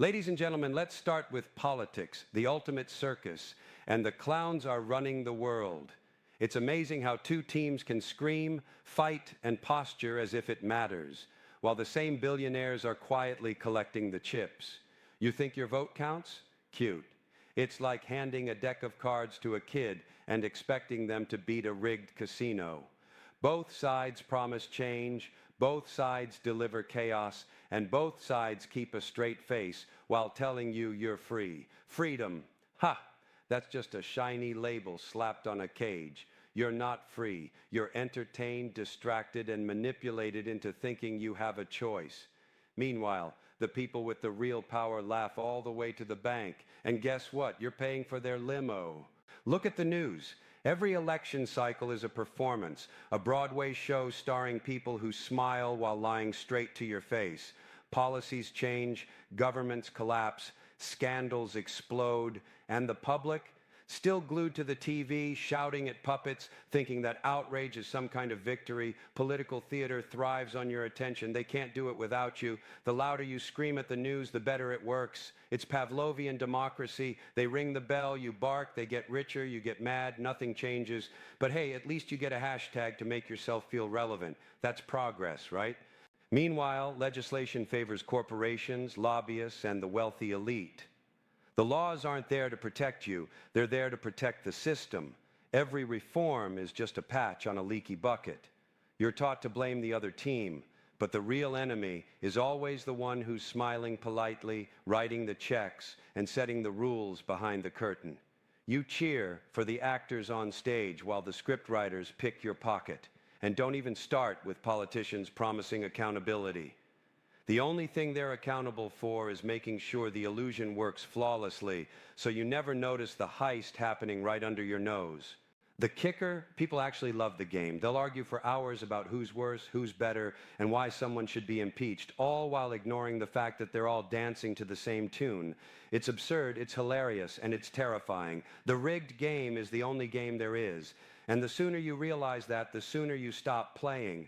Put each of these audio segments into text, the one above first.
Ladies and gentlemen, let's start with politics, the ultimate circus, and the clowns are running the world. It's amazing how two teams can scream, fight, and posture as if it matters, while the same billionaires are quietly collecting the chips. You think your vote counts? Cute. It's like handing a deck of cards to a kid and expecting them to beat a rigged casino. Both sides promise change, both sides deliver chaos, and both sides keep a straight face while telling you you're free. Freedom, ha! That's just a shiny label slapped on a cage. You're not free. You're entertained, distracted, and manipulated into thinking you have a choice. Meanwhile, the people with the real power laugh all the way to the bank. And guess what? You're paying for their limo. Look at the news. Every election cycle is a performance, a Broadway show starring people who smile while lying straight to your face. Policies change, governments collapse, scandals explode, and the public, still glued to the TV, shouting at puppets, thinking that outrage is some kind of victory. Political theater thrives on your attention. They can't do it without you. The louder you scream at the news, the better it works. It's Pavlovian democracy. They ring the bell, you bark, they get richer, you get mad, nothing changes. But hey, at least you get a hashtag to make yourself feel relevant. That's progress, right? Meanwhile, legislation favors corporations, lobbyists, and the wealthy elite. The laws aren't there to protect you, they're there to protect the system. Every reform is just a patch on a leaky bucket. You're taught to blame the other team, but the real enemy is always the one who's smiling politely, writing the checks, and setting the rules behind the curtain. You cheer for the actors on stage while the scriptwriters pick your pocket. And don't even start with politicians promising accountability. The only thing they're accountable for is making sure the illusion works flawlessly, so you never notice the heist happening right under your nose. The kicker, people actually love the game. They'll argue for hours about who's worse, who's better, and why someone should be impeached, all while ignoring the fact that they're all dancing to the same tune. It's absurd, it's hilarious, and it's terrifying. The rigged game is the only game there is. And the sooner you realize that, the sooner you stop playing.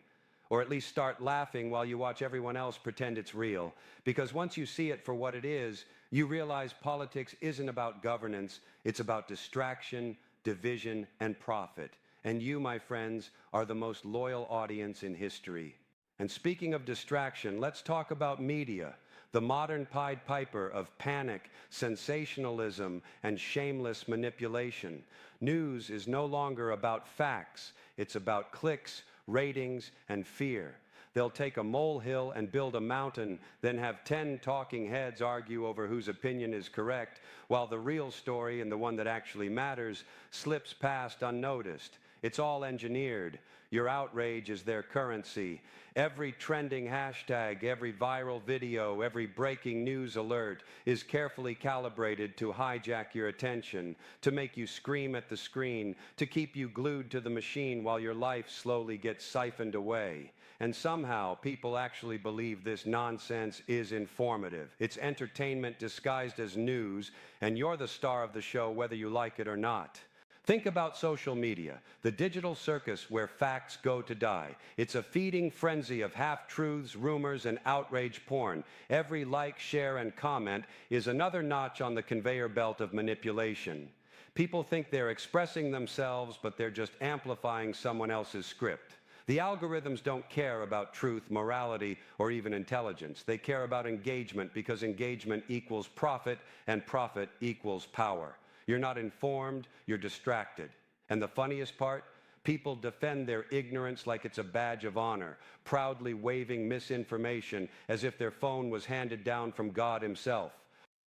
Or at least start laughing while you watch everyone else pretend it's real. Because once you see it for what it is, you realize politics isn't about governance, it's about distraction, division, and profit. And you, my friends, are the most loyal audience in history. And speaking of distraction, let's talk about media, the modern Pied Piper of panic, sensationalism, and shameless manipulation. News is no longer about facts, it's about clicks, ratings, and fear. They'll take a molehill and build a mountain, then have 10 talking heads argue over whose opinion is correct, while the real story, and the one that actually matters, slips past unnoticed. It's all engineered. Your outrage is their currency. Every trending hashtag, every viral video, every breaking news alert is carefully calibrated to hijack your attention, to make you scream at the screen, to keep you glued to the machine while your life slowly gets siphoned away. And somehow, people actually believe this nonsense is informative. It's entertainment disguised as news, and you're the star of the show whether you like it or not. Think about social media, the digital circus where facts go to die. It's a feeding frenzy of half-truths, rumors, and outrage porn. Every like, share, and comment is another notch on the conveyor belt of manipulation. People think they're expressing themselves, but they're just amplifying someone else's script. The algorithms don't care about truth, morality, or even intelligence. They care about engagement because engagement equals profit, and profit equals power. You're not informed, you're distracted. And the funniest part? People defend their ignorance like it's a badge of honor, proudly waving misinformation as if their phone was handed down from God himself.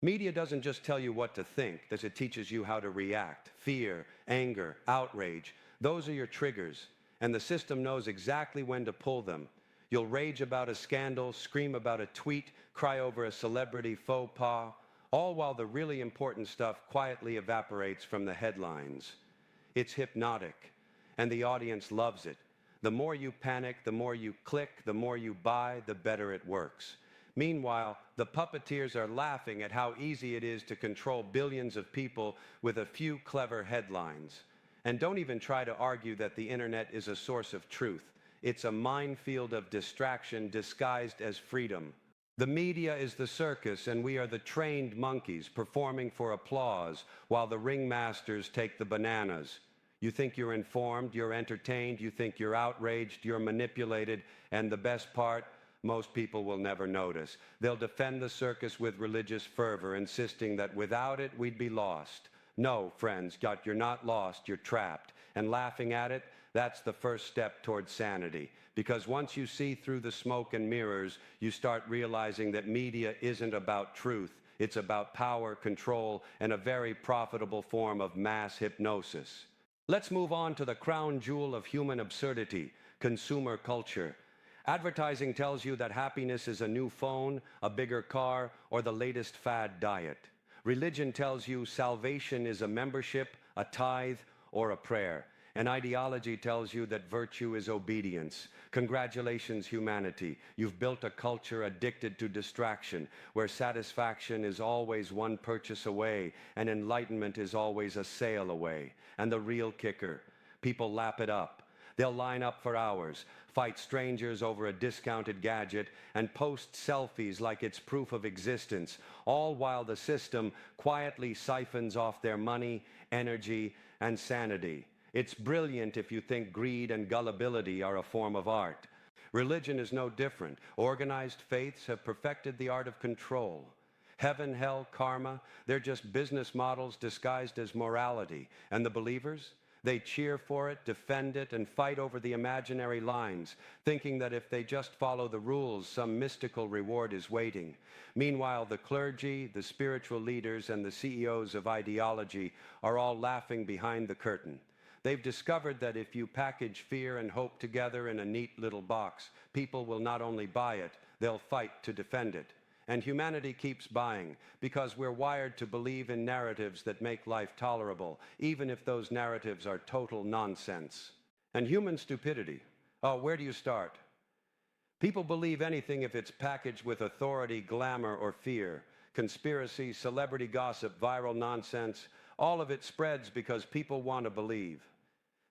Media doesn't just tell you what to think, it teaches you how to react. Fear, anger, outrage, those are your triggers, and the system knows exactly when to pull them. You'll rage about a scandal, scream about a tweet, cry over a celebrity faux pas, all while the really important stuff quietly evaporates from the headlines. It's hypnotic, and the audience loves it. The more you panic, the more you click, the more you buy, the better it works. Meanwhile, the puppeteers are laughing at how easy it is to control billions of people with a few clever headlines. And don't even try to argue that the internet is a source of truth. It's a minefield of distraction disguised as freedom. The media is the circus, and we are the trained monkeys performing for applause while the ringmasters take the bananas. You think you're informed, you're entertained, you think you're outraged, you're manipulated, and the best part, most people will never notice. They'll defend the circus with religious fervor, insisting that without it, we'd be lost. No, friends, you're not lost, you're trapped. And laughing at it, that's the first step towards sanity. Because once you see through the smoke and mirrors, you start realizing that media isn't about truth. It's about power, control, and a very profitable form of mass hypnosis. Let's move on to the crown jewel of human absurdity, consumer culture. Advertising tells you that happiness is a new phone, a bigger car, or the latest fad diet. Religion tells you salvation is a membership, a tithe, or a prayer. And ideology tells you that virtue is obedience. Congratulations, humanity. You've built a culture addicted to distraction, where satisfaction is always one purchase away, and enlightenment is always a sale away. And the real kicker, people lap it up. They'll line up for hours, fight strangers over a discounted gadget, and post selfies like it's proof of existence, all while the system quietly siphons off their money, energy, and sanity. It's brilliant if you think greed and gullibility are a form of art. Religion is no different. Organized faiths have perfected the art of control. Heaven, hell, karma, they're just business models disguised as morality. And the believers? They cheer for it, defend it, and fight over the imaginary lines, thinking that if they just follow the rules, some mystical reward is waiting. Meanwhile, the clergy, the spiritual leaders, and the CEOs of ideology are all laughing behind the curtain. They've discovered that if you package fear and hope together in a neat little box, people will not only buy it, they'll fight to defend it. And humanity keeps buying because we're wired to believe in narratives that make life tolerable, even if those narratives are total nonsense. And human stupidity. Oh, where do you start? People believe anything if it's packaged with authority, glamour, or fear. Conspiracy, celebrity gossip, viral nonsense, all of it spreads because people want to believe.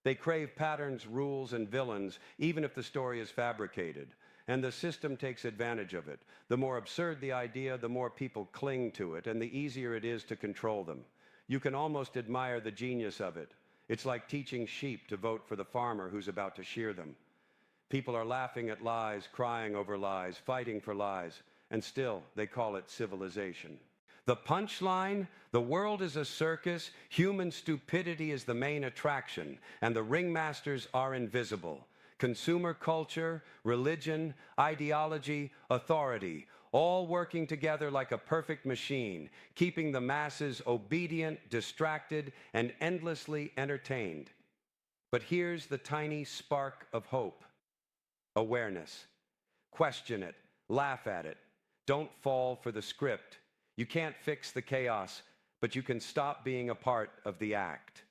They crave patterns, rules, and villains, even if the story is fabricated. And the system takes advantage of it. The more absurd the idea, the more people cling to it, and the easier it is to control them. You can almost admire the genius of it. It's like teaching sheep to vote for the farmer who's about to shear them. People are laughing at lies, crying over lies, fighting for lies, and still they call it civilization. The punchline, the world is a circus, human stupidity is the main attraction, and the ringmasters are invisible. Consumer culture, religion, ideology, authority, all working together like a perfect machine, keeping the masses obedient, distracted, and endlessly entertained. But here's the tiny spark of hope. Awareness. Question it, laugh at it. Don't fall for the script. You can't fix the chaos, but you can stop being a part of the act.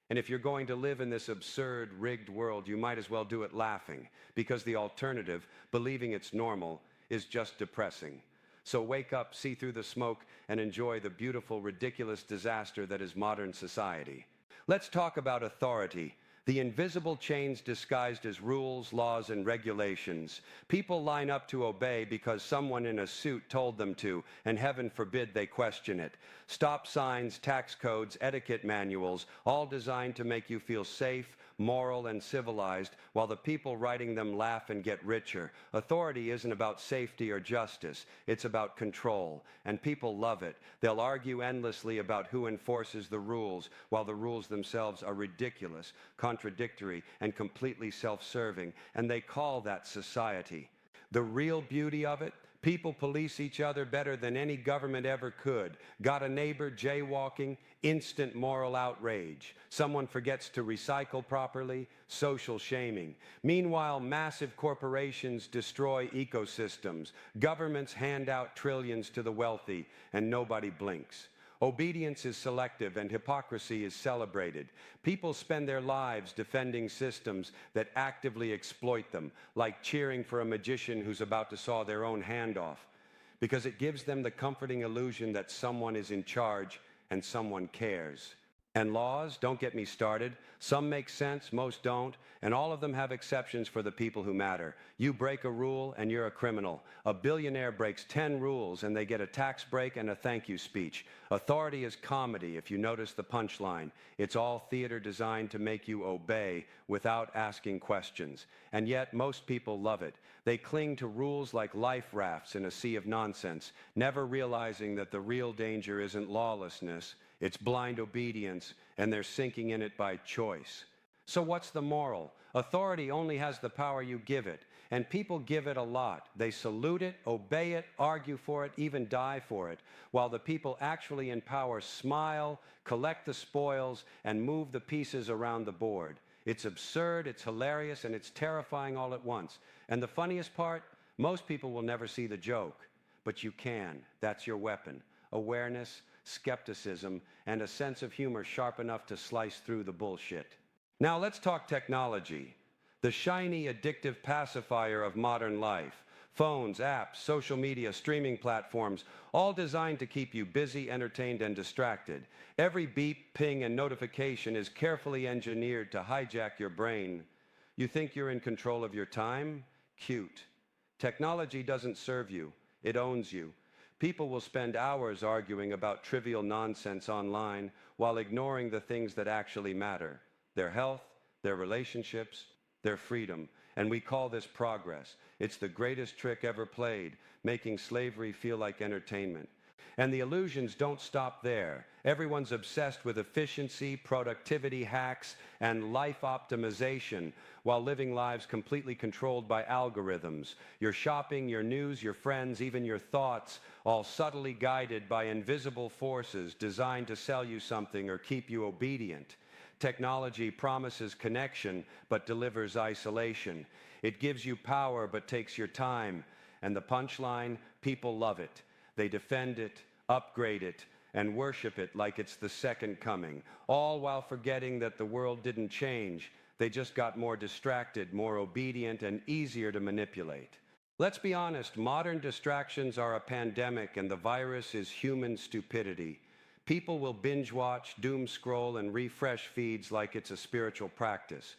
And if you're going to live in this absurd, rigged world, you might as well do it laughing, because the alternative, believing it's normal, is just depressing. So wake up, see through the smoke, and enjoy the beautiful, ridiculous disaster that is modern society. Let's talk about authority. The invisible chains disguised as rules, laws, and regulations. People line up to obey because someone in a suit told them to, and heaven forbid they question it. Stop signs, tax codes, etiquette manuals, all designed to make you feel safe, moral, and civilized, while the people writing them laugh and get richer. Authority isn't about safety or justice. It's about control, and people love it. They'll argue endlessly about who enforces the rules, while the rules themselves are ridiculous, contradictory, and completely self-serving, and they call that society. The real beauty of it? People police each other better than any government ever could. Got a neighbor jaywalking? Instant moral outrage. Someone forgets to recycle properly? Social shaming. Meanwhile, massive corporations destroy ecosystems. Governments hand out trillions to the wealthy, and nobody blinks. Obedience is selective and hypocrisy is celebrated. People spend their lives defending systems that actively exploit them, like cheering for a magician who's about to saw their own hand off, because it gives them the comforting illusion that someone is in charge and someone cares. And laws, don't get me started. Some make sense, most don't, and all of them have exceptions for the people who matter. You break a rule and you're a criminal. A billionaire breaks 10 rules and they get a tax break and a thank you speech. Authority is comedy, if you notice the punchline. It's all theater designed to make you obey without asking questions. And yet, most people love it. They cling to rules like life rafts in a sea of nonsense, never realizing that the real danger isn't lawlessness, it's blind obedience, and they're sinking in it by choice. So what's the moral? Authority only has the power you give it, and people give it a lot. They salute it, obey it, argue for it, even die for it, while the people actually in power smile, collect the spoils, and move the pieces around the board. It's absurd, it's hilarious, and it's terrifying all at once. And the funniest part? Most people will never see the joke, but you can. That's your weapon. Awareness, skepticism, and a sense of humor sharp enough to slice through the bullshit. Now let's talk technology, the shiny, addictive pacifier of modern life. Phones, apps, social media, streaming platforms, all designed to keep you busy, entertained, and distracted. Every beep, ping, and notification is carefully engineered to hijack your brain. You think you're in control of your time? Cute. Technology doesn't serve you, it owns you. People will spend hours arguing about trivial nonsense online while ignoring the things that actually matter: their health, their relationships, their freedom. And we call this progress. It's the greatest trick ever played, making slavery feel like entertainment. And the illusions don't stop there. Everyone's obsessed with efficiency, productivity hacks, and life optimization, while living lives completely controlled by algorithms. Your shopping, your news, your friends, even your thoughts, all subtly guided by invisible forces designed to sell you something or keep you obedient. Technology promises connection, but delivers isolation. It gives you power, but takes your time. And the punchline? People love it. They defend it, upgrade it, and worship it like it's the second coming, all while forgetting that the world didn't change. They just got more distracted, more obedient, and easier to manipulate. Let's be honest, modern distractions are a pandemic, and the virus is human stupidity. People will binge watch, doom scroll, and refresh feeds like it's a spiritual practice.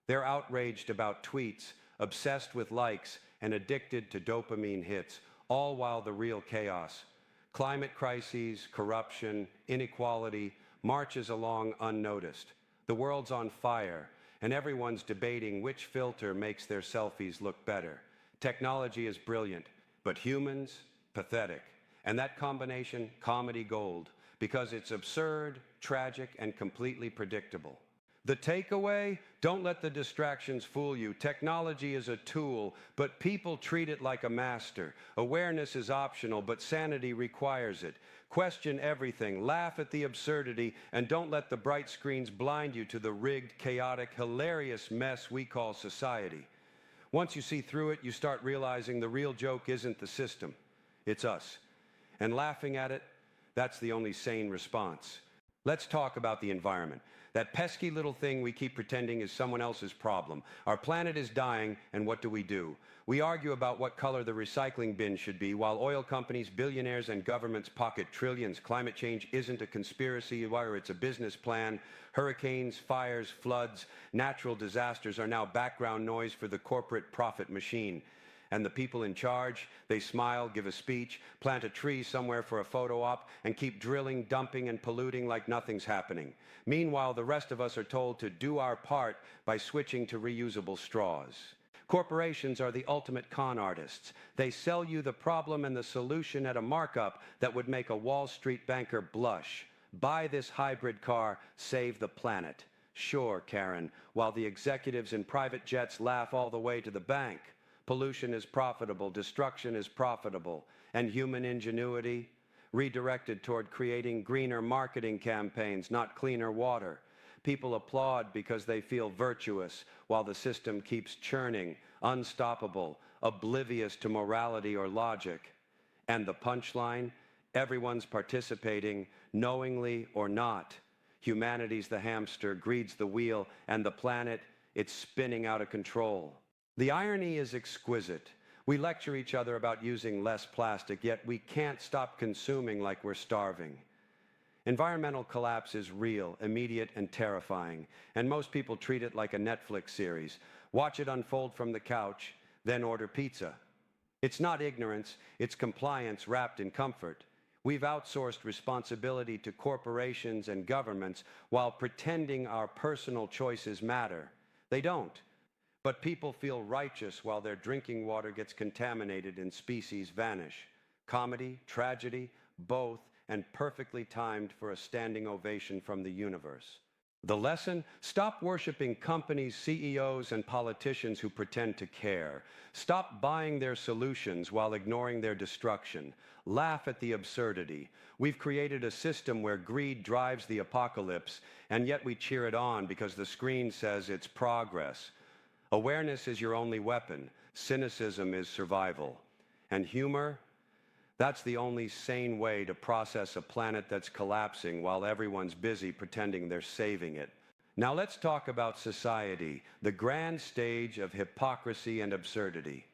They're outraged about tweets, obsessed with likes, and addicted to dopamine hits, all while the real chaos, climate crises, corruption, inequality, marches along unnoticed. The world's on fire, and everyone's debating which filter makes their selfies look better. Technology is brilliant, but humans, pathetic. And that combination, comedy gold, because it's absurd, tragic, and completely predictable. The takeaway? Don't let the distractions fool you. Technology is a tool, but people treat it like a master. Awareness is optional, but sanity requires it. Question everything, laugh at the absurdity, and don't let the bright screens blind you to the rigged, chaotic, hilarious mess we call society. Once you see through it, you start realizing the real joke isn't the system, it's us. And laughing at it, that's the only sane response. Let's talk about the environment. That pesky little thing we keep pretending is someone else's problem. Our planet is dying, and what do? We argue about what color the recycling bin should be, while oil companies, billionaires, and governments pocket trillions. Climate change isn't a conspiracy, or it's a business plan. Hurricanes, fires, floods, natural disasters are now background noise for the corporate profit machine. And the people in charge, they smile, give a speech, plant a tree somewhere for a photo op, and keep drilling, dumping, and polluting like nothing's happening. Meanwhile, the rest of us are told to do our part by switching to reusable straws. Corporations are the ultimate con artists. They sell you the problem and the solution at a markup that would make a Wall Street banker blush. Buy this hybrid car, save the planet. Sure, Karen, while the executives in private jets laugh all the way to the bank. Pollution is profitable, destruction is profitable, and human ingenuity redirected toward creating greener marketing campaigns, not cleaner water. People applaud because they feel virtuous, while the system keeps churning, unstoppable, oblivious to morality or logic. And the punchline? Everyone's participating, knowingly or not. Humanity's the hamster, greed's the wheel, and the planet, it's spinning out of control. The irony is exquisite. We lecture each other about using less plastic, yet we can't stop consuming like we're starving. Environmental collapse is real, immediate, and terrifying, and most people treat it like a Netflix series. Watch it unfold from the couch, then order pizza. It's not ignorance, it's compliance wrapped in comfort. We've outsourced responsibility to corporations and governments while pretending our personal choices matter. They don't. But people feel righteous while their drinking water gets contaminated and species vanish. Comedy, tragedy, both, and perfectly timed for a standing ovation from the universe. The lesson? Stop worshiping companies, CEOs, and politicians who pretend to care. Stop buying their solutions while ignoring their destruction. Laugh at the absurdity. We've created a system where greed drives the apocalypse, and yet we cheer it on because the screen says it's progress. Awareness is your only weapon. Cynicism is survival. And humor? That's the only sane way to process a planet that's collapsing while everyone's busy pretending they're saving it. Now let's talk about society, the grand stage of hypocrisy and absurdity.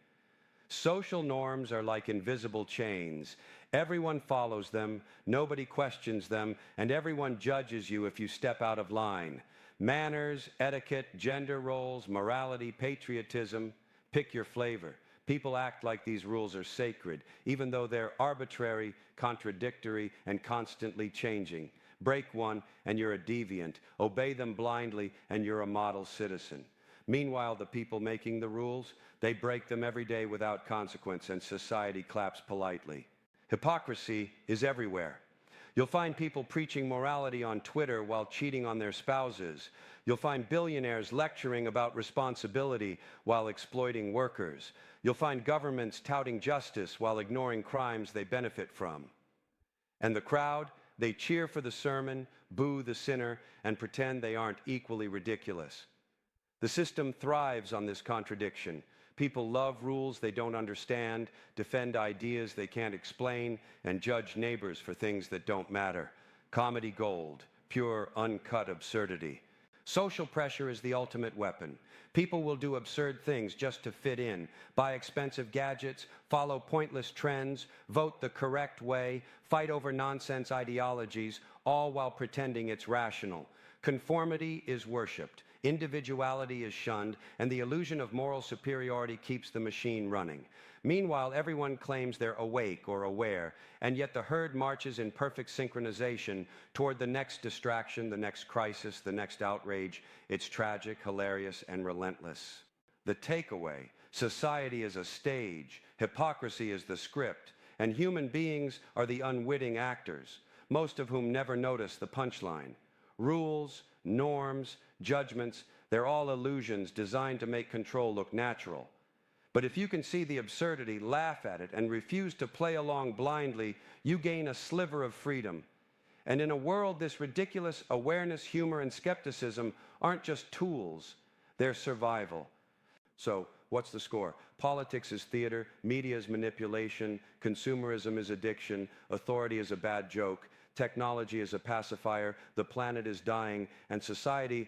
Social norms are like invisible chains. Everyone follows them, nobody questions them, and everyone judges you if you step out of line. Manners, etiquette, gender roles, morality, patriotism, pick your flavor. People act like these rules are sacred, even though they're arbitrary, contradictory, and constantly changing. Break one, and you're a deviant. Obey them blindly, and you're a model citizen. Meanwhile, the people making the rules, they break them every day without consequence, and society claps politely. Hypocrisy is everywhere. You'll find people preaching morality on Twitter while cheating on their spouses. You'll find billionaires lecturing about responsibility while exploiting workers. You'll find governments touting justice while ignoring crimes they benefit from. And the crowd, they cheer for the sermon, boo the sinner, and pretend they aren't equally ridiculous. The system thrives on this contradiction. People love rules they don't understand, defend ideas they can't explain, and judge neighbors for things that don't matter. Comedy gold, pure, uncut absurdity. Social pressure is the ultimate weapon. People will do absurd things just to fit in, buy expensive gadgets, follow pointless trends, vote the correct way, fight over nonsense ideologies, all while pretending it's rational. Conformity is worshipped, individuality is shunned, and the illusion of moral superiority keeps the machine running. Meanwhile, everyone claims they're awake or aware, and yet the herd marches in perfect synchronization toward the next distraction, the next crisis, the next outrage. It's tragic, hilarious, and relentless. The takeaway: society is a stage, hypocrisy is the script, and human beings are the unwitting actors, most of whom never notice the punchline. Rules, norms, judgments, they're all illusions designed to make control look natural. But if you can see the absurdity, laugh at it, and refuse to play along blindly, you gain a sliver of freedom. And in a world this ridiculous, awareness, humor, and skepticism aren't just tools, they're survival. So, what's the score? Politics is theater, media is manipulation, consumerism is addiction, authority is a bad joke, technology is a pacifier, the planet is dying, and society,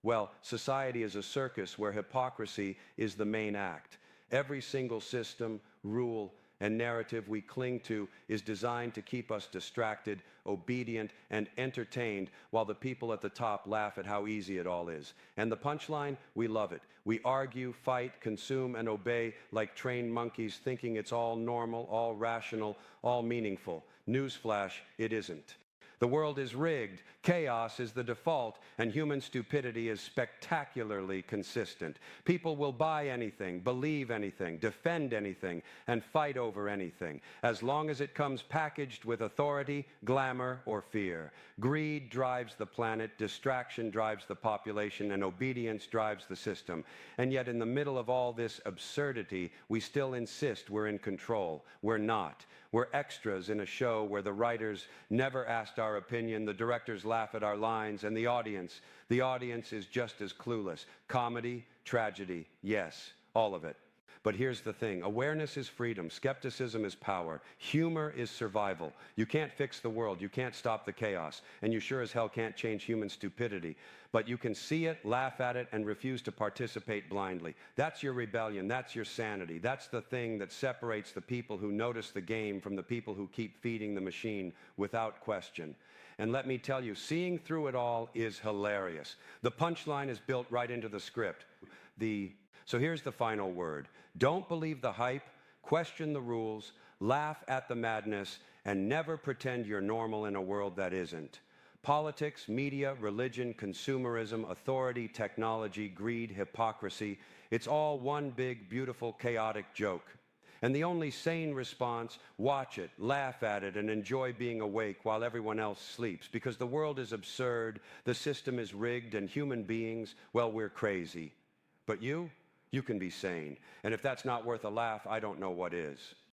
well, society is a circus where hypocrisy is the main act. Every single system, rule, and narrative we cling to is designed to keep us distracted, obedient, and entertained, while the people at the top laugh at how easy it all is. And the punchline? We love it. We argue, fight, consume, and obey like trained monkeys, thinking it's all normal, all rational, all meaningful. Newsflash, it isn't. The world is rigged, chaos is the default, and human stupidity is spectacularly consistent. People will buy anything, believe anything, defend anything, and fight over anything, as long as it comes packaged with authority, glamour, or fear. Greed drives the planet, distraction drives the population, and obedience drives the system. And yet in the middle of all this absurdity, we still insist we're in control. We're not. We're extras in a show where the writers never asked our opinion, the directors laugh at our lines, and the audience is just as clueless. Comedy, tragedy, yes, all of it. But here's the thing. Awareness is freedom. Skepticism is power. Humor is survival. You can't fix the world. You can't stop the chaos. And you sure as hell can't change human stupidity. But you can see it, laugh at it, and refuse to participate blindly. That's your rebellion. That's your sanity. That's the thing that separates the people who notice the game from the people who keep feeding the machine without question. And let me tell you, seeing through it all is hilarious. The punchline is built right into the script. So here's the final word. Don't believe the hype, question the rules, laugh at the madness, and never pretend you're normal in a world that isn't. Politics, media, religion, consumerism, authority, technology, greed, hypocrisy, it's all one big, beautiful, chaotic joke. And the only sane response, watch it, laugh at it, and enjoy being awake while everyone else sleeps. Because the world is absurd, the system is rigged, and human beings, well, we're crazy. But you can be sane. And if that's not worth a laugh, I don't know what is.